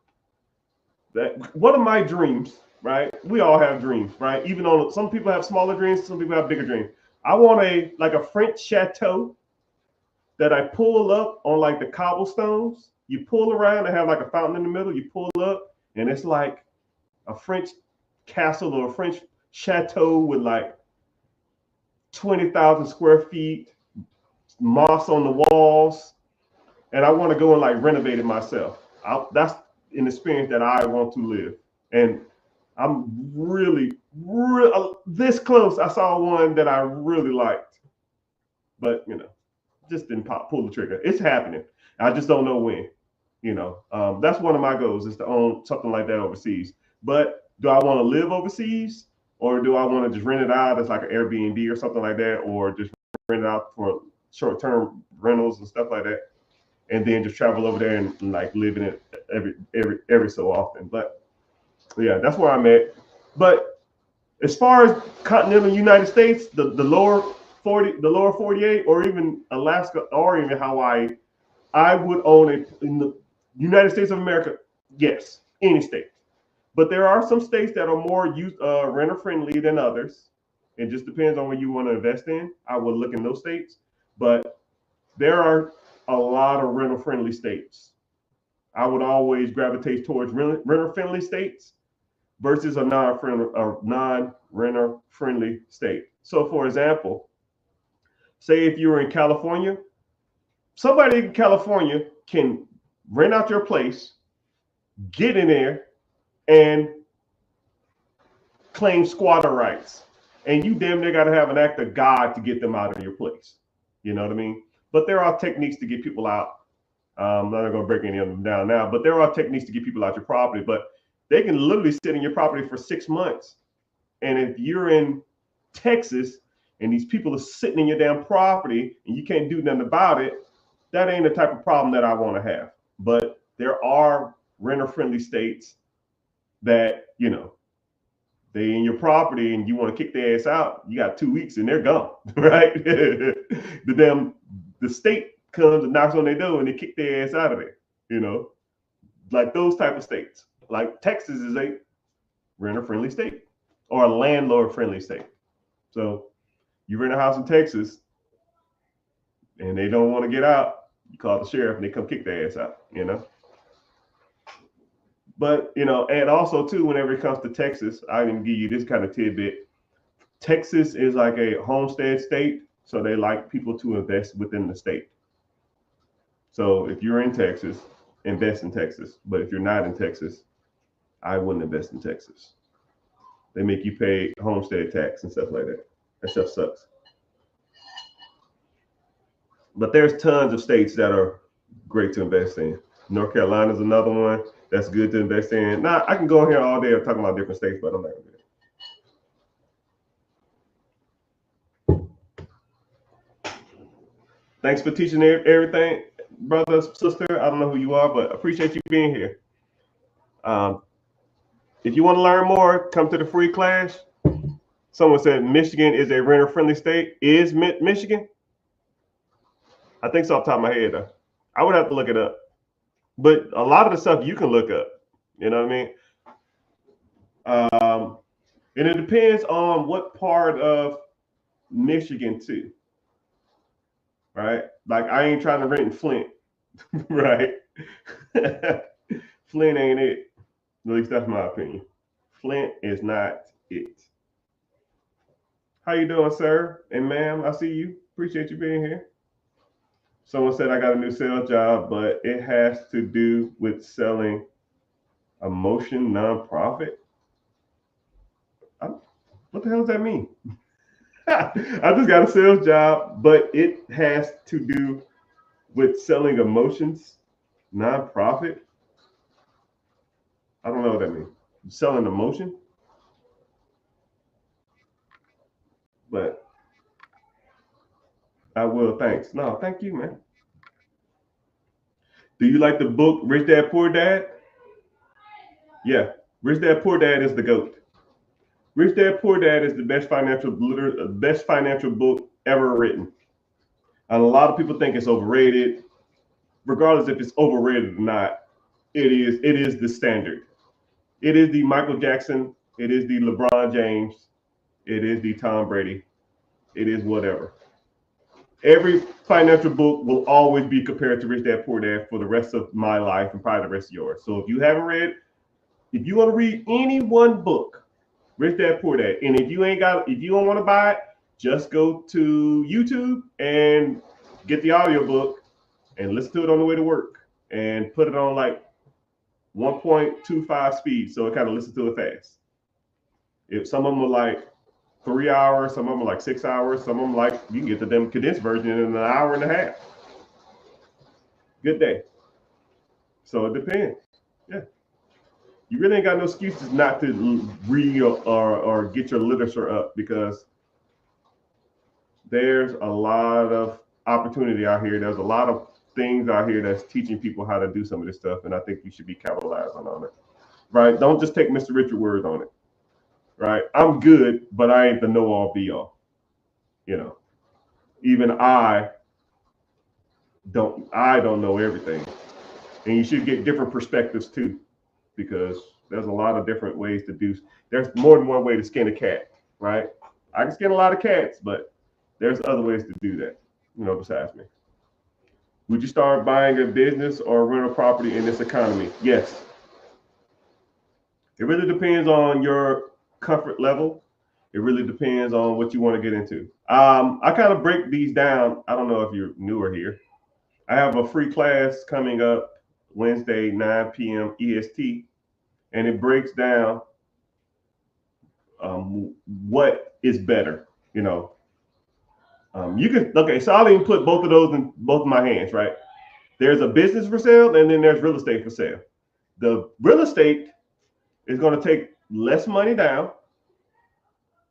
That one of my dreams, right? We all have dreams, right? Even though some people have smaller dreams, some people have bigger dreams. I want a French chateau that I pull up on like the cobblestones. You pull around and have like a fountain in the middle. You pull up and it's like a French castle or a French chateau with like 20,000 square feet, moss on the walls. And I want to go and like renovate it myself. That's an experience that I want to live. And I'm really this close. I saw one that I really liked, but just didn't pull the trigger. It's happening. I just don't know when. That's one of my goals is to own something like that overseas. But do I want to live overseas, or do I want to just rent it out as like an Airbnb or something like that, or just rent it out for short-term rentals and stuff like that, and then just travel over there and like live in it every so often. But yeah, that's where I'm at. But as far as continental United States, the lower 48, or even Alaska, or even Hawaii, I would own it in the United States of America. Yes, any state. But there are some states that are more renter friendly than others. It just depends on what you want to invest in. I would look in those states, but there are a lot of renter friendly states. I would always gravitate towards renter friendly states versus a non-renter friendly state. So, for example, say if you were in California, somebody in California can rent out your place, get in there, and claim squatter rights. And you damn near got to have an act of God to get them out of your place. You know what I mean? But there are techniques to get people out. I'm not going to break any of them down now, but there are techniques to get people out your property. But they can literally sit in your property for 6 months. And if you're in Texas and these people are sitting in your damn property and you can't do nothing about it, that ain't the type of problem that I want to have. But there are renter-friendly states that, they in your property and you want to kick their ass out, you got 2 weeks and they're gone, right? The state comes and knocks on their door and they kick their ass out of there, like those type of states. Like Texas is a renter-friendly state or a landlord-friendly state. So you rent a house in Texas and they don't want to get out, you call the sheriff and they come kick their ass out, But, and also too, whenever it comes to Texas, I can give you this kind of tidbit. Texas is like a homestead state, so they like people to invest within the state. So if you're in Texas, invest in Texas. But if you're not in Texas, I wouldn't invest in Texas. They make you pay homestead tax and stuff like that. That stuff sucks. But there's tons of states that are great to invest in. North Carolina is another one that's good to invest in. Now, I can go in here all day talking about different states, but I'm not going to do that. Thanks for teaching everything, brother, sister. I don't know who you are, but appreciate you being here. If you want to learn more, come to the free class. Someone said Michigan is a renter-friendly state. Is Michigan? I think so off the top of my head, though. I would have to look it up. But a lot of the stuff you can look up. You know what I mean? And it depends on what part of Michigan, too. Right? Like, I ain't trying to rent in Flint. Right? Flint ain't it. At least that's my opinion. Flint is not it. How you doing, sir? And ma'am, I see you. Appreciate you being here. Someone said I got a new sales job, but it has to do with selling a motion nonprofit. What the hell does that mean? I just got a sales job, but it has to do with selling emotions nonprofit. I don't know what that means. Selling emotion? But I will. Thanks. No, thank you, man. Do you like the book Rich Dad Poor Dad? Yeah, Rich Dad Poor Dad is the GOAT. Rich Dad Poor Dad is the best financial book ever written. And a lot of people think it's overrated. Regardless if it's overrated or not, it is the standard. It is the Michael Jackson. It is the LeBron James. It is the Tom Brady. It is whatever. Every financial book will always be compared to Rich Dad Poor Dad for the rest of my life and probably the rest of yours. So if you haven't read, if you want to read any one book, Rich Dad Poor Dad, and if you don't want to buy it, just go to YouTube and get the audiobook and listen to it on the way to work and put it on like 1.25 speed, so it kind of listens to it fast. If some of them are like 3 hours, some of them are like 6 hours, some of them like you can get the condensed version in an hour and a half. Good day. So it depends. Yeah. You really ain't got no excuses not to read or get your literature up, because there's a lot of opportunity out here. There's a lot of things out here that's teaching people how to do some of this stuff, and I think you should be capitalizing on it. Right? Don't just take Mr. Richard word on it. Right? I'm good, but I ain't the know all be all. You know, even I don't know everything, and you should get different perspectives too, because there's a lot of different ways to do. There's more than one way to skin a cat, right? I can skin a lot of cats, but there's other ways to do that. Besides me. Would you start buying a business or rental property in this economy? Yes. It really depends on your comfort level. It really depends on what you want to get into. I kind of break these down. I don't know if you're newer here. I have a free class coming up Wednesday, 9 p.m. EST, and it breaks down what is better. You can, okay, so I'll even put both of those in both of my hands, right? There's a business for sale, and then there's real estate for sale. The real estate is going to take less money down,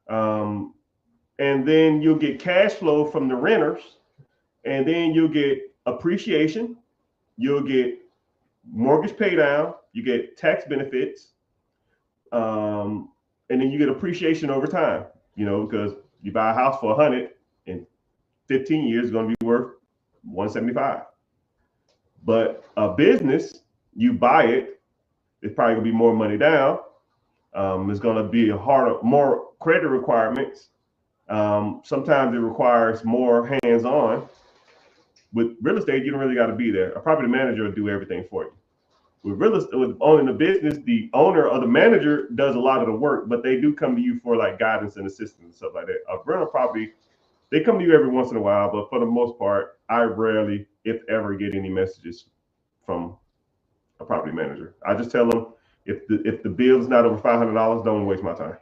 and then you'll get cash flow from the renters, and then you'll get appreciation, you'll get mortgage pay down, you get tax benefits, and then you get appreciation over time. Because you buy a house for 100, in 15 years, it's going to be worth 175. But a business, you buy it, it's probably gonna be more money down. It's gonna be more credit requirements. Sometimes it requires more hands-on. With real estate, you don't really got to be there. A property manager will do everything for you. With real estate, with owning a business, the owner or the manager does a lot of the work, but they do come to you for like guidance and assistance and stuff like that. A rental property, they come to you every once in a while, but for the most part, I rarely, if ever, get any messages from a property manager. I just tell them, if the bill is not over $500, don't waste my time.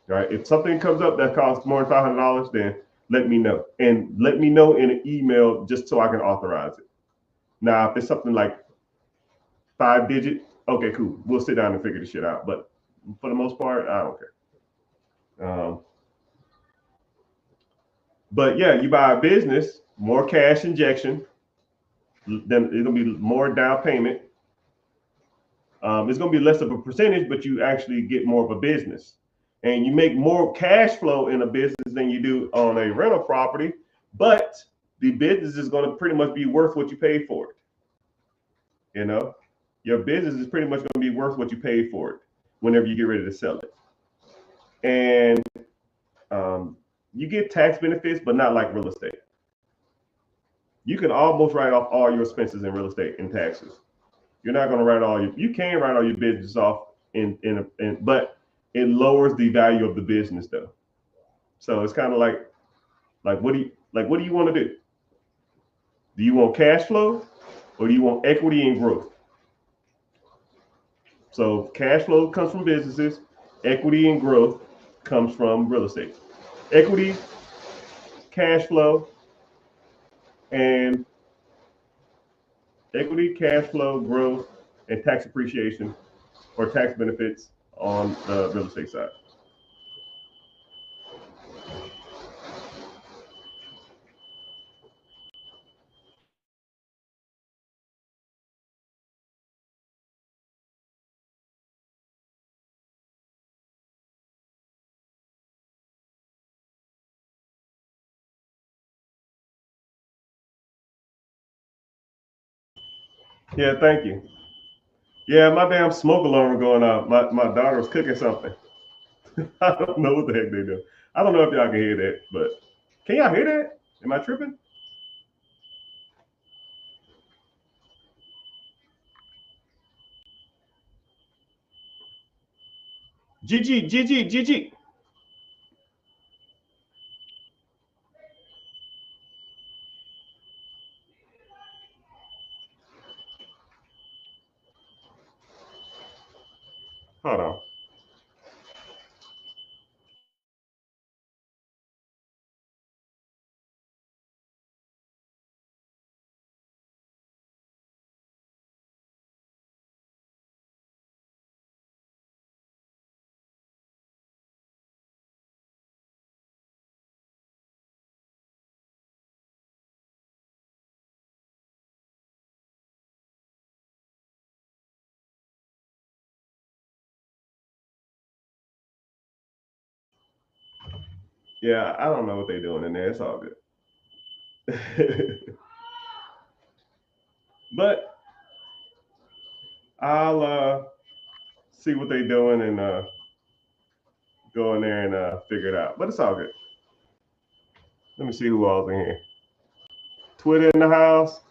All right. If something comes up that costs more than $500, then let me know, and let me know in an email just so I can authorize it. Now, if it's something like 5 digit, okay, cool. We'll sit down and figure this shit out. But for the most part, I don't care. But yeah, you buy a business, more cash injection, then it's gonna be more down payment. It's going to be less of a percentage, but you actually get more of a business. And you make more cash flow in a business than you do on a rental property, but the business is going to pretty much be worth what you paid for it. Your business is pretty much going to be worth what you paid for it whenever you get ready to sell it. And you get tax benefits, but not like real estate. You can almost write off all your expenses in real estate and taxes. You're not going to write you can write all your business off but it lowers the value of the business though. So it's kind of like what do you want to do? Do you want cash flow or do you want equity and growth? So cash flow comes from businesses, equity and growth comes from real estate. Equity, cash flow, and growth, and tax appreciation or tax benefits on the real estate side. Yeah, thank you. Yeah, my damn smoke alarm going off. My daughter was cooking something. I don't know what the heck they do. I don't know if y'all can hear that, but can y'all hear that? Am I tripping? GG, GG, GG. Hold on. Yeah, I don't know what they're doing in there. It's all good. But I'll see what they're doing and go in there and figure it out. But it's all good. Let me see who all's in here. Twitter in the house,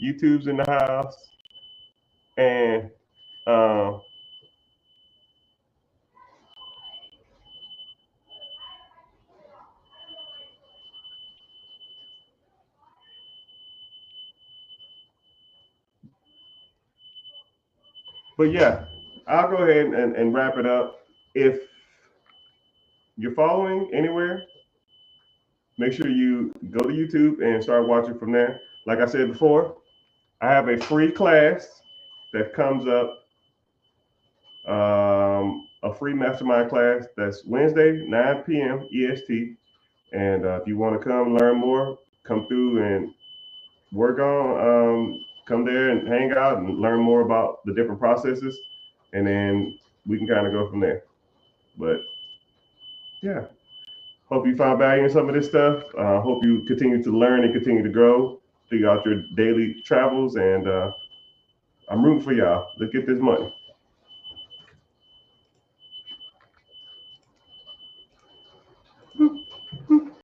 YouTube's in the house, and um, but yeah, I'll go ahead and wrap it up. If you're following anywhere, make sure you go to YouTube and start watching from there. Like I said before, I have a free class that comes up, a free mastermind class that's Wednesday, 9 p.m. EST. And if you want to come learn more, come through and work on, come there and hang out and learn more about the different processes. And then we can kind of go from there. But yeah, hope you found value in some of this stuff. Hope you continue to learn and continue to grow throughout your daily travels. And I'm rooting for y'all. Let's get this money.